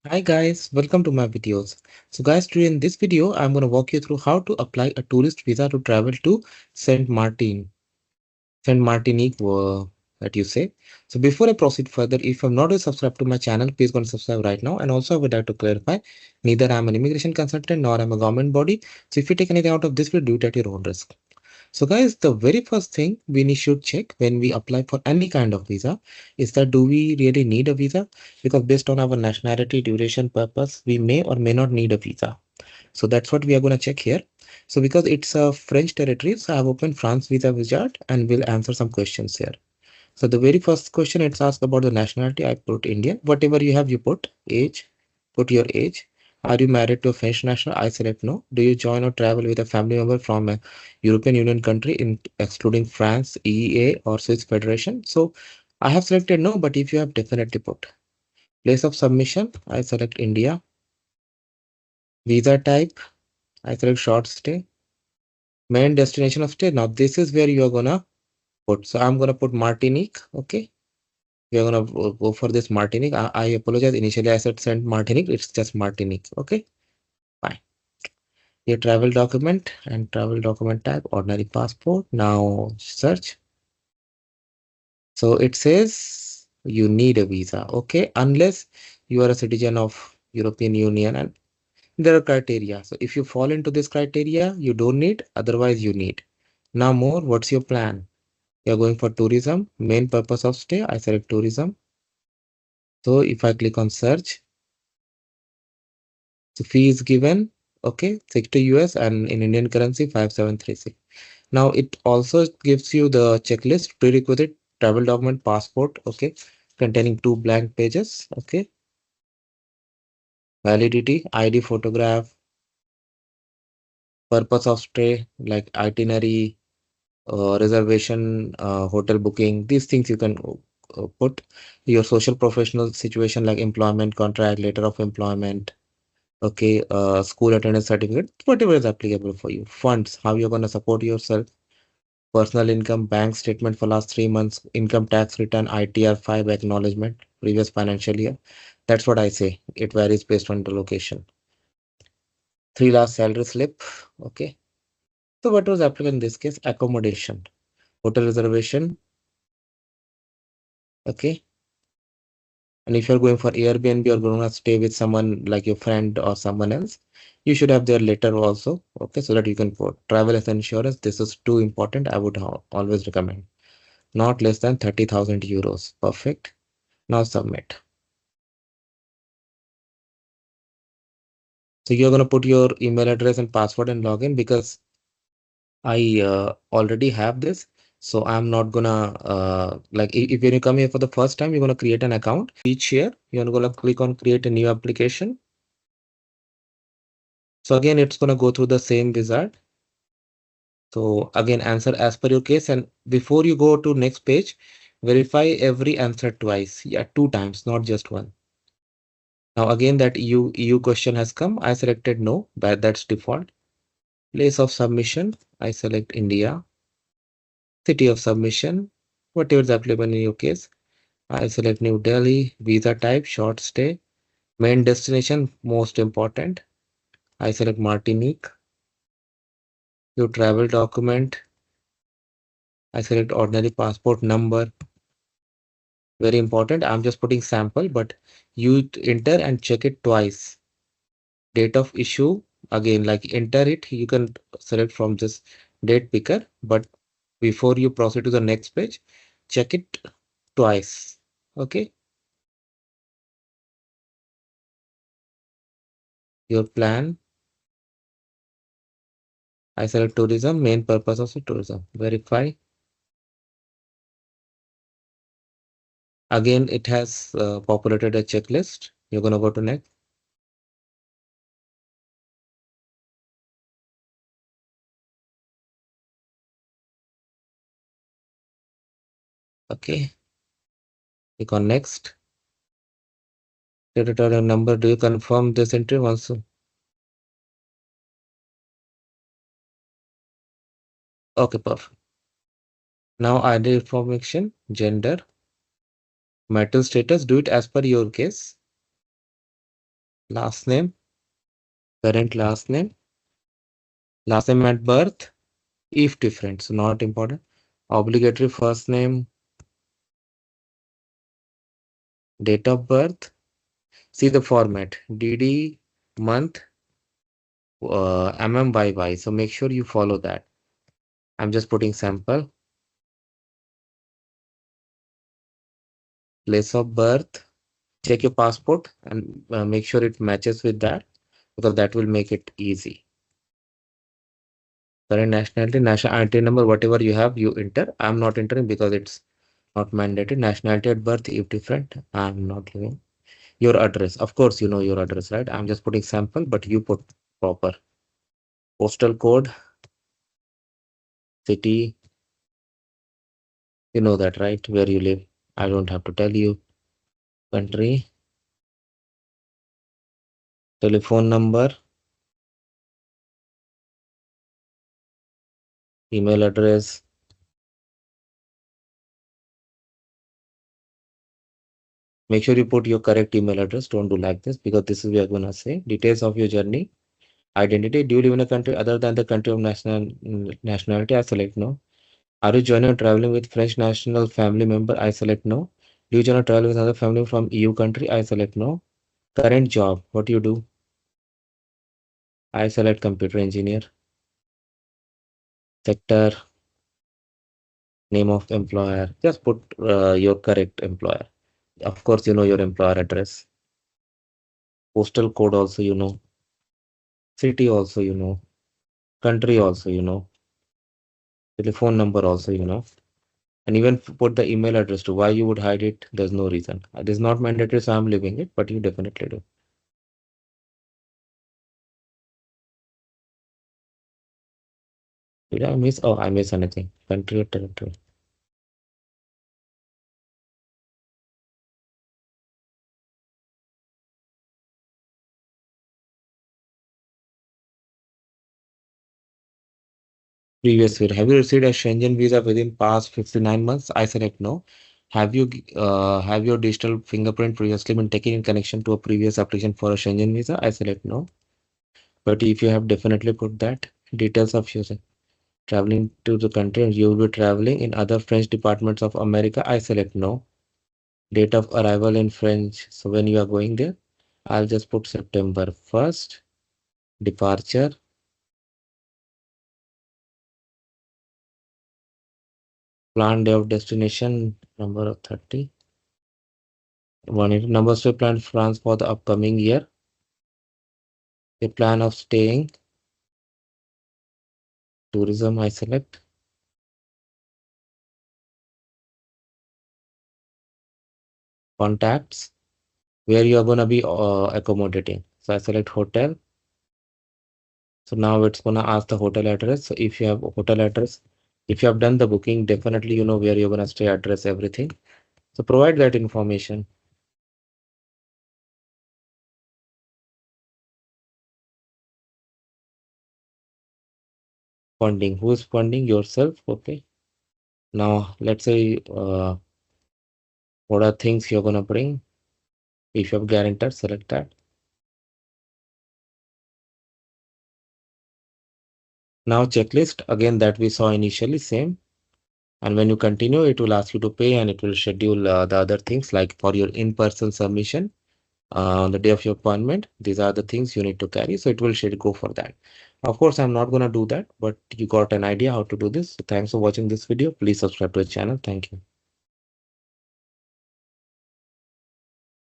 Hi guys, welcome to my videos. So guys, today in this video, I'm going to walk you through how to apply a tourist visa to travel to Saint Martinique, that you say. So before I proceed further, if you've not yet subscribed to my channel, please go and subscribe right now. And also I would like to clarify, neither I'm an immigration consultant nor I'm a government body. So if you take anything out of this video, do it at your own risk. So guys, the very first thing should check when we apply for any kind of visa is that do we really need a visa? Because based on our nationality, duration, purpose, we may or may not need a visa. So that's what we are going to check here. So because it's a French territory, so I have opened France Visa Wizard and we'll answer some questions here. So the very first question it's asked about the nationality. I put Indian. Whatever you have, you put age. Put your age. Are you married to a French national? I select no. Do you join or travel with a family member from a European Union country, excluding France, EEA, or Swiss Federation? So I have selected no, but if you have definitely put. Place of submission, I select India. Visa type, I select short stay. Main destination of stay. Now this is where you are gonna put. So I'm gonna put Martinique. Okay. We are gonna go for this Martinique. I apologize. Initially, I said Saint Martinique. It's just Martinique. Okay, fine. Your travel document and travel document type, ordinary passport. Now search. So it says you need a visa. Okay, unless you are a citizen of European Union and there are criteria. So if you fall into this criteria, you don't need. Otherwise, you need. Now more. What's your plan? You're going for tourism. Main purpose of stay. I select tourism. So if I click on search. So fee is given, okay, 60 US and in Indian currency 5736. Now it also gives you the checklist prerequisite travel document passport, okay, containing 2 blank pages, okay, validity, ID photograph, purpose of stay like itinerary, reservation, hotel booking, these things you can put your social professional situation like employment contract, letter of employment, okay, school attendance certificate, whatever is applicable for you. Funds, how you're going to support yourself. Personal income, bank statement for last 3 months, income tax return, ITR 5 acknowledgement, previous financial year. That's what I say. It varies based on the location. 3 last salary slip. Okay. So what was applicable in this case? Accommodation, hotel reservation. Okay. And if you're going for Airbnb or going to stay with someone like your friend or someone else, you should have their letter also. Okay, so that you can put travel as insurance. This is too important. I would always recommend not less than 30,000 euros. Perfect. Now submit. So you're going to put your email address and password and login because I already have this. So I'm not gonna like if you come here for the first time, you're gonna create an account. Each here, you're gonna click on create a new application. So again, it's gonna go through the same wizard. So again, answer as per your case. And before you go to next page, verify every answer twice. Yeah, 2 times, not just one. Now again, that EU question has come. I selected no, but that's default. Place of submission, I select India. City of submission, whatever is applicable in your case. I select New Delhi. Visa type, short stay. Main destination, most important. I select Martinique. Your travel document, I select ordinary passport number. Very important. I'm just putting sample, but you enter and check it twice. Date of issue, again, like enter it. You can select from this date picker, but before you proceed to the next page, check it twice. Okay. Your plan, I select tourism, main purpose of the tourism. Verify. Again, it has populated a checklist. You're going to go to next. Okay. Click on next. Territorial number. Do you confirm this entry once? Okay, perfect. Now ID information, gender, marital status. Do it as per your case. last name, current last name at birth, if different, so not important. Obligatory first name, date of birth. See the format, DD, month, MMYY. So make sure you follow that. I'm just putting sample. Place of birth. Check your passport and make sure it matches with that, because that will make it easy. Current nationality, national identity number, whatever you have, you enter. I'm not entering because it's not mandated. Nationality at birth, if different, I'm not giving. Your address, of course, you know your address, right? I'm just putting sample, but you put proper. Postal code, city, you know that, right? Where you live. I don't have to tell you. Country, telephone number, email address. Make sure you put your correct email address. Don't do like this, because this is we are gonna say details of your journey. Identity. Do you live in a country other than the country of nationality? I select no. Are you joining or traveling with French national family member? I select no. Do you join or travel with other family from EU country? I select no. Current job. What do you do? I select computer engineer. Sector. Name of employer. Just put your correct employer. Of course, you know your employer address. Postal code also you know. City also you know. Country also you know. Telephone number also you know. And even put the email address to. Why you would hide it? There's no reason. It is not mandatory, so I'm leaving it, but you definitely do. Did I miss? Oh, I miss anything. Country or territory. Previous year. Have you received a Schengen visa within past 59 months? I select no. Have your digital fingerprint previously been taken in connection to a previous application for a Schengen visa? I select no. But if you have definitely put that, details of your traveling to the country and you will be traveling in other French departments of America, I select no. Date of arrival in French. So when you are going there, I'll just put September 1st. Departure. Planned day of destination, number of 30. One numbers to plan France for the upcoming year. A plan of staying. Tourism, I select. Contacts, where you are going to be accommodating. So I select hotel. So now it's going to ask the hotel address. So if you have a hotel address, if you have done the booking, definitely you know where you're going to stay, address, everything. So provide that information. Funding, who is funding? Yourself. Okay. Now let's say what are things you're going to bring. If you have guarantor, select that. Now checklist, again that we saw initially, same. And when you continue, it will ask you to pay and it will schedule the other things like for your in-person submission on the day of your appointment. These are the things you need to carry. So it will go for that. Of course, I'm not going to do that, but you got an idea how to do this. So thanks for watching this video. Please subscribe to the channel. Thank you.